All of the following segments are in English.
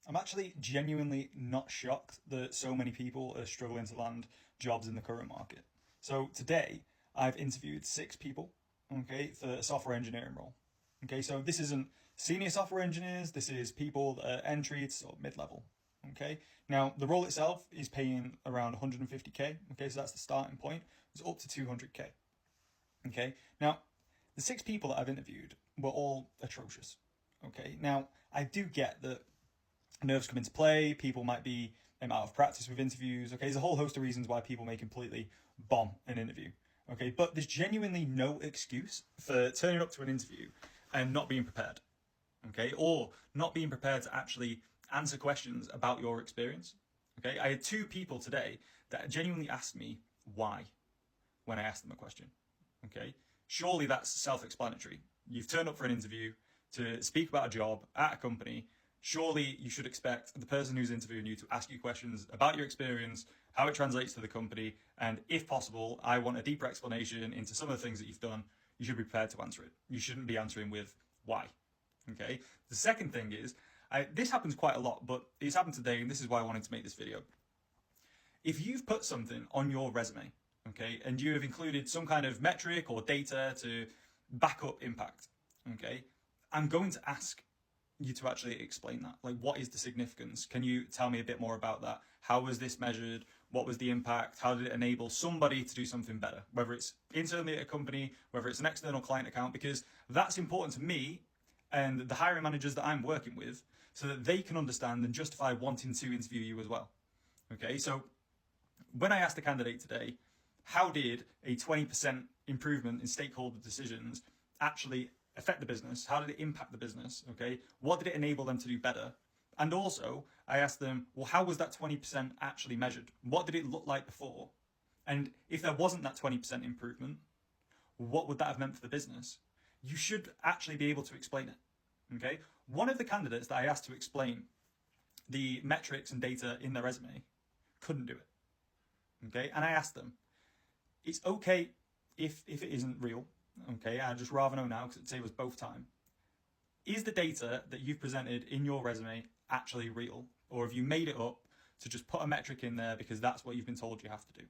I'm actually genuinely not shocked that so many people are struggling to land jobs in the current market. So today, I've interviewed 6 people, okay, for a software engineering role. Okay, so this isn't senior software engineers, this is people that are entry to sort of mid-level. Okay, now the role itself is paying around 150k. Okay, so that's the starting point. It's up to 200k. Okay, now the 6 people that I've interviewed were all atrocious. Okay, now I do get that nerves come into play. People might be out of practice with interviews. Okay, there's a whole host of reasons why people may completely bomb an interview. Okay, but there's genuinely no excuse for turning up to an interview and not being prepared. Okay, or not being prepared to actually answer questions about your experience. Okay, I had 2 people today that genuinely asked me why when I asked them a question. Okay, surely that's self-explanatory. You've turned up for an interview to speak about a job at a company. Surely you should expect the person who's interviewing you to ask you questions about your experience, how it translates to the company, and if possible, I want a deeper explanation into some of the things that you've done. You should be prepared to answer it. You shouldn't be answering with why. Okay. The second thing is, this happens quite a lot, but it's happened today, and this is why I wanted to make this video. If you've put something on your resume, okay, and you have included some kind of metric or data to back up impact, okay, I'm going to ask you to actually explain that. Like, what is the significance? Can you tell me a bit more about that? How was this measured? What was the impact? How did it enable somebody to do something better? Whether it's internally at a company, whether it's an external client account, because that's important to me and the hiring managers that I'm working with so that they can understand and justify wanting to interview you as well. Okay, so when I asked the candidate today, how did a 20% improvement in stakeholder decisions actually affect the business? How did it impact the business? Okay, what did it enable them to do better? And also, I asked them, well, how was that 20% actually measured? What did it look like before? And if there wasn't that 20% improvement, what would that have meant for the business? You should actually be able to explain it. Okay, one of the candidates that I asked to explain the metrics and data in their resume couldn't do it. Okay, and I asked them, it's okay if it isn't real. Okay, I'd just rather know now because it saves us both time. Is the data that you've presented in your resume actually real? Or have you made it up to just put a metric in there because that's what you've been told you have to do?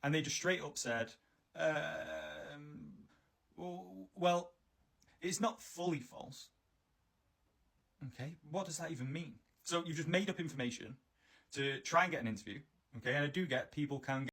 And they just straight up said, well, it's not fully false. Okay, what does that even mean? So you've just made up information to try and get an interview. Okay, and I do get people can